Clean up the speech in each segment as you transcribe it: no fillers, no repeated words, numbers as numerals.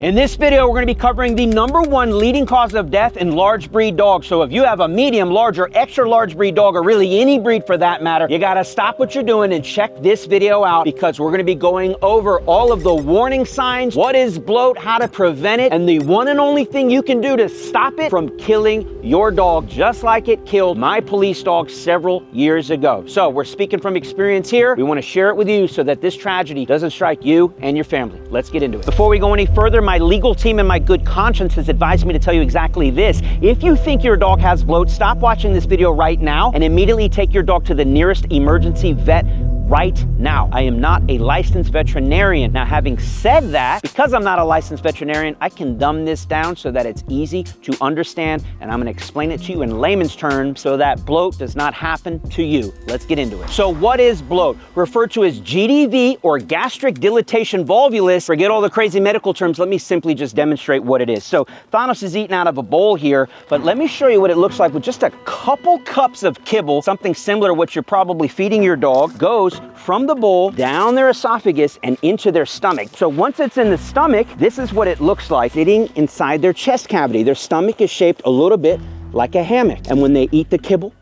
In this video, we're going to be covering the #1 leading cause of death in large breed dogs. So if you have a medium, large, or extra large breed dog, or really any breed for that matter, you got to stop what you're doing and check this video out, because we're going to be going over all of the warning signs, what is bloat, how to prevent it, and the one and only thing you can do to stop it from killing your dog, just like it killed my police dog several years ago. So we're speaking from experience here. We want to share it with you so that this tragedy doesn't strike you and your family. Let's get into it. Before we go any further, my legal team and my good conscience has advised me to tell you exactly this. If you think your dog has bloat, stop watching this video right now and immediately take your dog to the nearest emergency vet right now. I am not a licensed veterinarian. Now, having said that, because I'm not a licensed veterinarian, I can dumb this down so that it's easy to understand, and I'm gonna explain it to you in layman's terms so that bloat does not happen to you. Let's get into it. So what is bloat? Referred to as GDV or gastric dilatation volvulus. Forget all the crazy medical terms. Let me simply just demonstrate what it is. So Thanos is eating out of a bowl here, but let me show you what it looks like with just a couple cups of kibble, something similar to what you're probably feeding your dog, goes from the bowl down their esophagus and into their stomach. So once it's in the stomach, this is what it looks like sitting inside their chest cavity. Their stomach is shaped a little bit like a hammock. And when they eat the kibble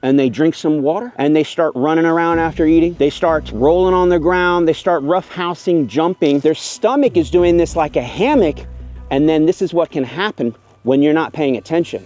and they drink some water and they start running around after eating, they start rolling on the ground, they start roughhousing, jumping, their stomach is doing this like a hammock. And then this is what can happen when you're not paying attention.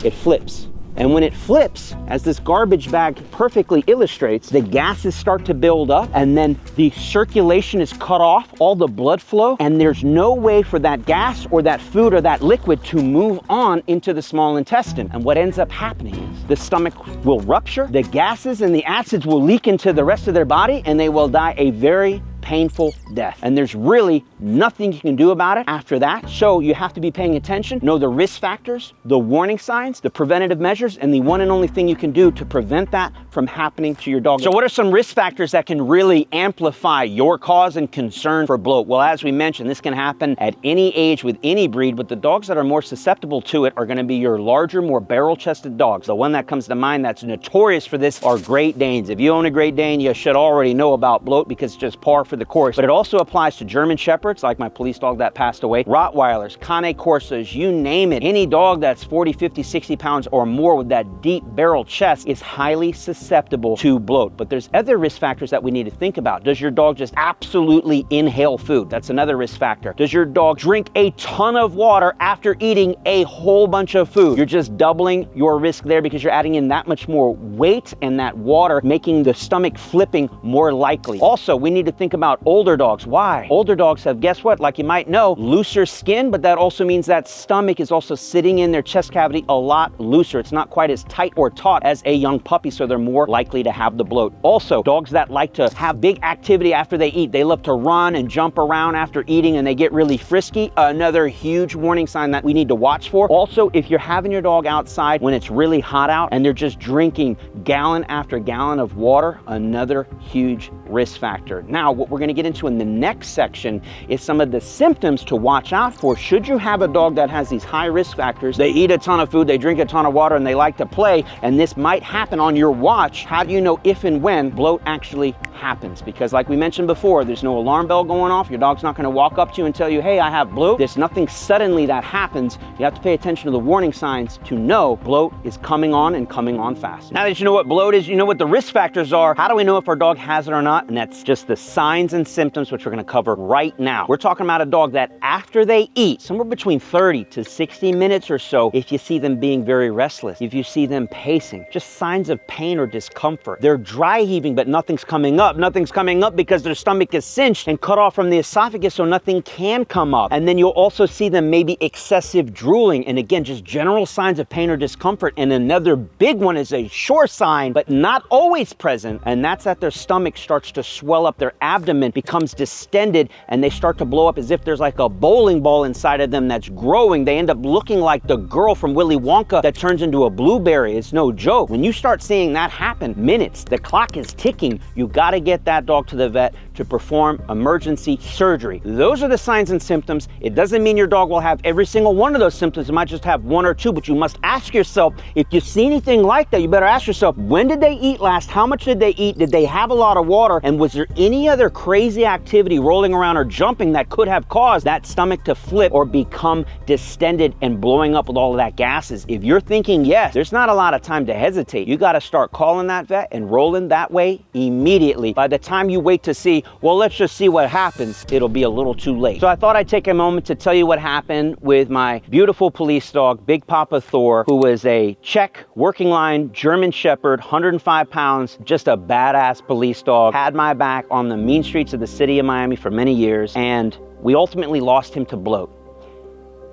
It flips. And when it flips, as this garbage bag perfectly illustrates, the gases start to build up and then the circulation is cut off, all the blood flow, and there's no way for that gas or that food or that liquid to move on into the small intestine. And what ends up happening is the stomach will rupture, the gases and the acids will leak into the rest of their body, and they will die a very painful death. And there's really nothing you can do about it after that. So you have to be paying attention, know the risk factors, the warning signs, the preventative measures, and the one and only thing you can do to prevent that from happening to your dog. So what are some risk factors that can really amplify your cause and concern for bloat? Well, as we mentioned, this can happen at any age with any breed, but the dogs that are more susceptible to it are going to be your larger, more barrel-chested dogs. The one that comes to mind that's notorious for this are Great Danes. If you own a Great Dane, you should already know about bloat because it's just par for the course. But it also applies to German Shepherds, like my police dog that passed away, Rottweilers, Cane Corsas, you name it. Any dog that's 40, 50, 60 pounds or more with that deep barrel chest is highly susceptible to bloat. But there's other risk factors that we need to think about. Does your dog just absolutely inhale food? That's another risk factor. Does your dog drink a ton of water after eating a whole bunch of food? You're just doubling your risk there because you're adding in that much more weight and that water, making the stomach flipping more likely. Also, we need to think about older dogs. Why? Older dogs have, guess what? Like you might know, looser skin, but that also means that stomach is also sitting in their chest cavity a lot looser. It's not quite as tight or taut as a young puppy, so they're more likely to have the bloat. Also, dogs that like to have big activity after they eat, they love to run and jump around after eating and they get really frisky, another huge warning sign that we need to watch for. Also, if you're having your dog outside when it's really hot out and they're just drinking gallon after gallon of water, another huge risk factor. Now, what we're going to get into in the next section is some of the symptoms to watch out for should you have a dog that has these high risk factors. They eat a ton of food, they drink a ton of water, and they like to play, and this might happen on your watch. How do you know if and when bloat actually happens? Because like we mentioned before, there's no alarm bell going off. Your dog's not going to walk up to you and tell you, hey, I have bloat. There's nothing suddenly that happens. You have to pay attention to the warning signs to know bloat is coming on and coming on fast. Now that you know what bloat is, you know what the risk factors are. How do we know if our dog has it or not? And that's just the signs and symptoms, which we're going to cover right now. We're talking about a dog that after they eat, somewhere between 30 to 60 minutes or so, if you see them being very restless, if you see them pacing, just signs of pain or discomfort. They're dry heaving, but nothing's coming up. Nothing's coming up because their stomach is cinched and cut off from the esophagus, so nothing can come up. And then you'll also see them maybe excessive drooling. And again, just general signs of pain or discomfort. And another big one is a sure sign, but not always present. And that's that their stomach starts to swell up, their abdomen becomes distended, and they start to blow up as if there's like a bowling ball inside of them that's growing. They end up looking like the girl from Willy Wonka that turns into a blueberry. It's no joke. When you start seeing that happen, minutes, the clock is ticking. You got to get that dog to the vet to to perform emergency surgery. Those are the signs and symptoms. It doesn't mean your dog will have every single one of those symptoms. It might just have one or two, but you must ask yourself, if you see anything like that, you better ask yourself, when did they eat last? How much did they eat? Did they have a lot of water? And was there any other crazy activity, rolling around or jumping, that could have caused that stomach to flip or become distended and blowing up with all of that gases? If you're thinking yes, there's not a lot of time to hesitate. You got to start calling that vet and rolling that way immediately. By the time you wait to see, well, let's just see what happens, it'll be a little too late. So I thought I'd take a moment to tell you what happened with my beautiful police dog, Big Papa Thor, who was a Czech working line German Shepherd, 105 pounds, just a badass police dog, had my back on the mean streets of the city of Miami for many years, and we ultimately lost him to bloat.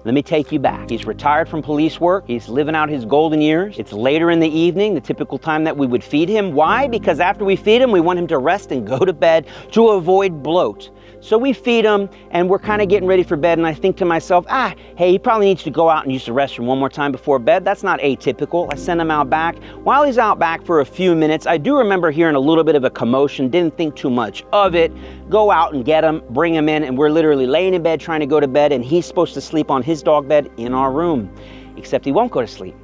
Let me take you back. He's retired from police work. He's living out his golden years. It's later in the evening, the typical time that we would feed him. Why? Because after we feed him, we want him to rest and go to bed to avoid bloat. So we feed him and we're kind of getting ready for bed, and I think to myself, hey, he probably needs to go out and use the restroom one more time before bed. That's not atypical. I send him out back. While he's out back for a few minutes, I do remember hearing a little bit of a commotion, didn't think too much of it. Go out and get him, bring him in, and we're literally laying in bed trying to go to bed, and he's supposed to sleep on his dog bed in our room. Except he won't go to sleep.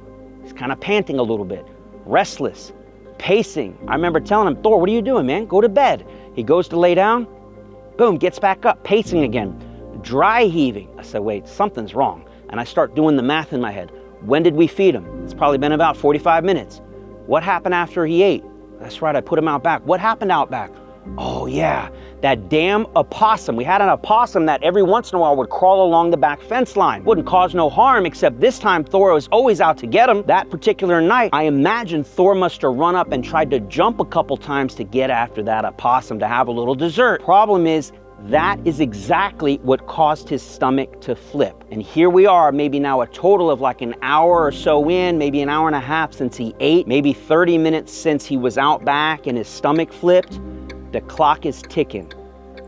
He's kind of panting a little bit, restless, pacing. I remember telling him, Thor, what are you doing, man? Go to bed. He goes to lay down. Boom, gets back up, pacing again, dry heaving. I said, wait, something's wrong. And I start doing the math in my head. When did we feed him? It's probably been about 45 minutes. What happened after he ate? That's right, I put him out back. What happened out back? Oh yeah, that damn opossum. We had an opossum that every once in a while would crawl along the back fence line. Wouldn't cause no harm, except this time Thor was always out to get him. That particular night, I imagine Thor must have run up and tried to jump a couple times to get after that opossum to have a little dessert. Problem is, that is exactly what caused his stomach to flip. And here we are, maybe now a total of like an hour or so in, maybe an hour and a half since he ate, maybe 30 minutes since he was out back and his stomach flipped. The clock is ticking.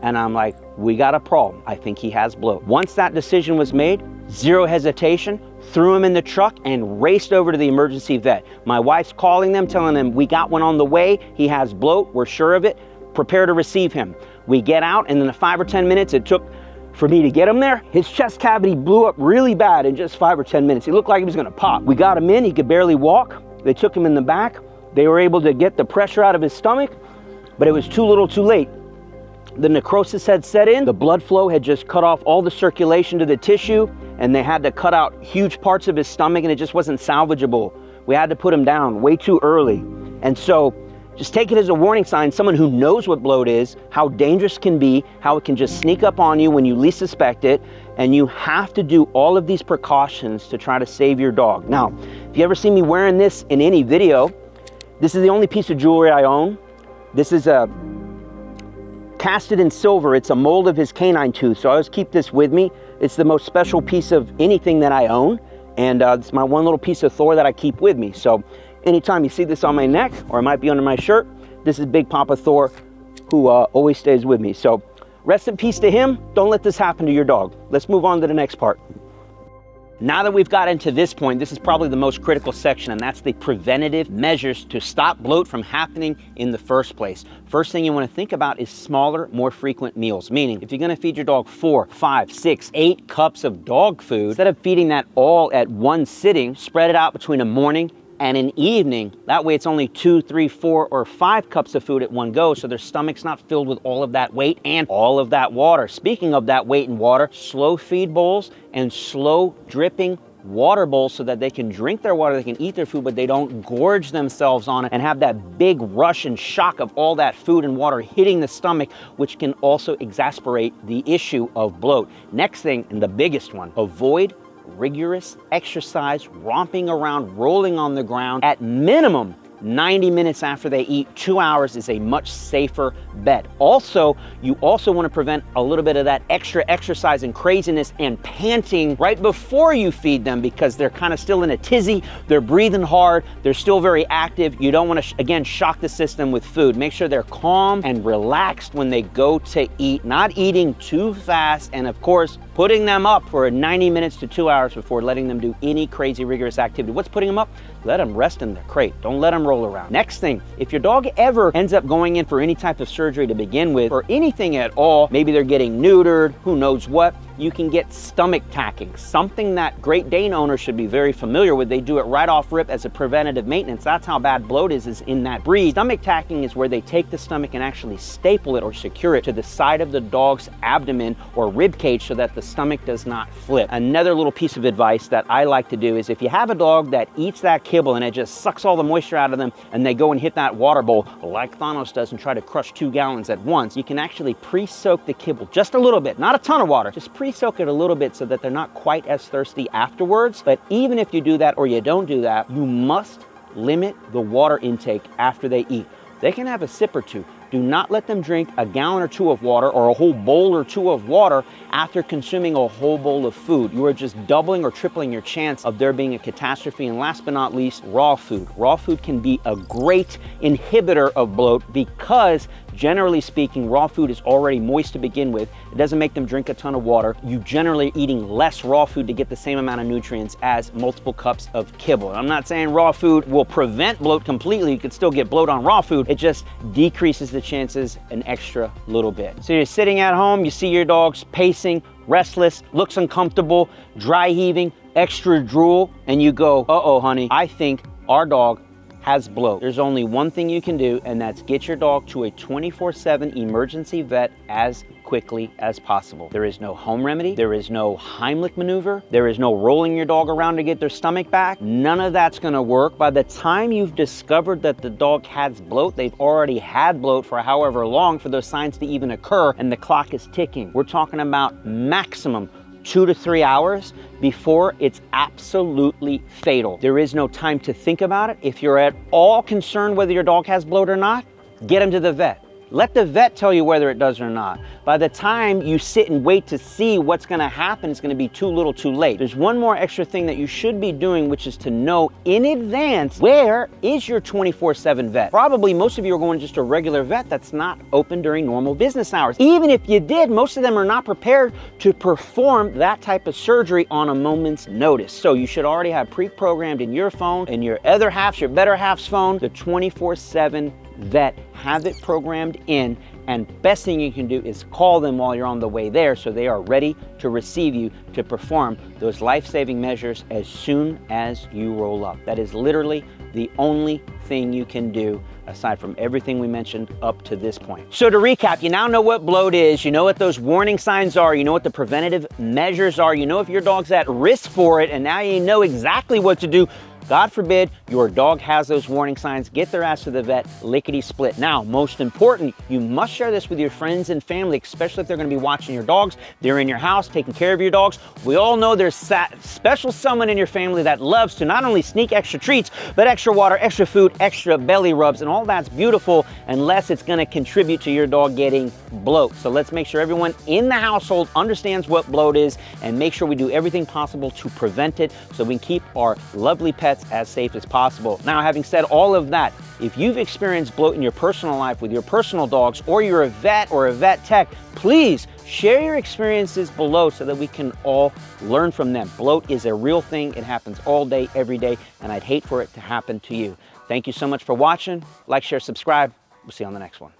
And I'm like, we got a problem. I think he has bloat. Once that decision was made, zero hesitation, threw him in the truck and raced over to the emergency vet. My wife's calling them, telling them we got one on the way. He has bloat, we're sure of it. Prepare to receive him. We get out, and in the 5 or 10 minutes it took for me to get him there, his chest cavity blew up really bad in just 5 or 10 minutes. He looked like he was gonna pop. We got him in, he could barely walk. They took him in the back. They were able to get the pressure out of his stomach, but it was too little too late. The necrosis had set in, the blood flow had just cut off all the circulation to the tissue, and they had to cut out huge parts of his stomach, and it just wasn't salvageable. We had to put him down way too early. And so just take it as a warning sign, someone who knows what bloat is, how dangerous it can be, how it can just sneak up on you when you least suspect it, and you have to do all of these precautions to try to save your dog. Now, if you ever see me wearing this in any video, this is the only piece of jewelry I own. This is a casted in silver. It's a mold of his canine tooth, so I always keep this with me. It's the most special piece of anything that I own, and it's my one little piece of Thor that I keep with me. So anytime you see this on my neck, or it might be under my shirt, this is Big Papa Thor, who always stays with me. So rest in peace to him. Don't let this happen to your dog. Let's move on to the next part. Now that we've got into this point, this is probably the most critical section, and that's the preventative measures to stop bloat from happening in the first place. First thing you want to think about is smaller, more frequent meals. Meaning, if you're going to feed your dog 4, 5, 6, 8 cups of dog food, instead of feeding that all at one sitting, spread it out between a morning and an evening. That way it's only 2, 3, 4, or 5 cups of food at one go, so their stomach's not filled with all of that weight and all of that water. Speaking of that weight and water, slow feed bowls and slow dripping water bowls so that they can drink their water, they can eat their food, but they don't gorge themselves on it and have that big rush and shock of all that food and water hitting the stomach, which can also exacerbate the issue of bloat. Next thing, and the biggest one, avoid rigorous exercise, romping around, rolling on the ground. At minimum, 90 minutes after they eat. 2 hours is a much safer bet. Also, you also want to prevent a little bit of that extra exercise and craziness and panting right before you feed them, because they're kind of still in a tizzy, they're breathing hard, they're still very active. You don't want to, again, shock the system with food. Make sure they're calm and relaxed when they go to eat, not eating too fast, and of course, putting them up for 90 minutes to 2 hours before letting them do any crazy rigorous activity. What's putting them up? Let them rest in their crate. Don't let them roll around. Next thing, if your dog ever ends up going in for any type of surgery to begin with, or anything at all, maybe they're getting neutered, who knows what, you can get stomach tacking, something that Great Dane owners should be very familiar with. They do it right off rip as a preventative maintenance. That's how bad bloat is in that breed. Stomach tacking is where they take the stomach and actually staple it or secure it to the side of the dog's abdomen or rib cage so that the stomach does not flip. Another little piece of advice that I like to do is if you have a dog that eats that kibble and it just sucks all the moisture out of them and they go and hit that water bowl like Thanos does and try to crush 2 gallons at once, you can actually pre-soak the kibble just a little bit, not a ton of water, just pre-soak it a little bit so that they're not quite as thirsty afterwards. But even if you do that or you don't do that, you must limit the water intake after they eat. They can have a sip or two. Do not let them drink a gallon or 2 of water or a whole bowl or 2 of water after consuming a whole bowl of food. You are just doubling or tripling your chance of there being a catastrophe. And last but not least, raw food. Raw food can be a great inhibitor of bloat because generally speaking, raw food is already moist to begin with. It doesn't make them drink a ton of water. You generally are eating less raw food to get the same amount of nutrients as multiple cups of kibble. I'm not saying raw food will prevent bloat completely. You could still get bloat on raw food. It just decreases the chances an extra little bit. So you're sitting at home, you see your dog's pacing, restless, looks uncomfortable, dry heaving, extra drool, and you go, uh-oh, honey, I think our dog has bloat. There's only one thing you can do, and that's get your dog to a 24/7 emergency vet as quickly as possible. There is no home remedy. There is no Heimlich maneuver. There is no rolling your dog around to get their stomach back. None of that's gonna work. By the time you've discovered that the dog has bloat, they've already had bloat for however long for those signs to even occur, and the clock is ticking. We're talking about maximum 2 to 3 hours before it's absolutely fatal. There is no time to think about it. If you're at all concerned whether your dog has bloat or not, get him to the vet. Let the vet tell you whether it does or not. By the time you sit and wait to see what's gonna happen, it's gonna be too little too late. There's one more extra thing that you should be doing, which is to know in advance, where is your 24/7 vet? Probably most of you are going to just a regular vet that's not open during normal business hours. Even if you did, most of them are not prepared to perform that type of surgery on a moment's notice. So you should already have pre-programmed in your phone and your other half's, your better half's phone, the 24/7 vet. Have it programmed in, and best thing you can do is call them while you're on the way there so they are ready to receive you to perform those life-saving measures as soon as you roll up. That is literally the only thing you can do aside from everything we mentioned up to this point. So to recap, you now know what bloat is, you know what those warning signs are, you know what the preventative measures are, you know if your dog's at risk for it, and now you know exactly what to do. God forbid your dog has those warning signs, get their ass to the vet, lickety split. Now, most important, you must share this with your friends and family, especially if they're gonna be watching your dogs, they're in your house, taking care of your dogs. We all know there's special someone in your family that loves to not only sneak extra treats, but extra water, extra food, extra belly rubs, and all that's beautiful unless it's gonna contribute to your dog getting bloat. So let's make sure everyone in the household understands what bloat is and make sure we do everything possible to prevent it so we can keep our lovely pets as safe as possible. Now, having said all of that, if you've experienced bloat in your personal life with your personal dogs, or you're a vet or a vet tech, please share your experiences below so that we can all learn from them. Bloat is a real thing. It happens all day, every day, and I'd hate for it to happen to you. Thank you so much for watching. Like, share, subscribe. We'll see you on the next one.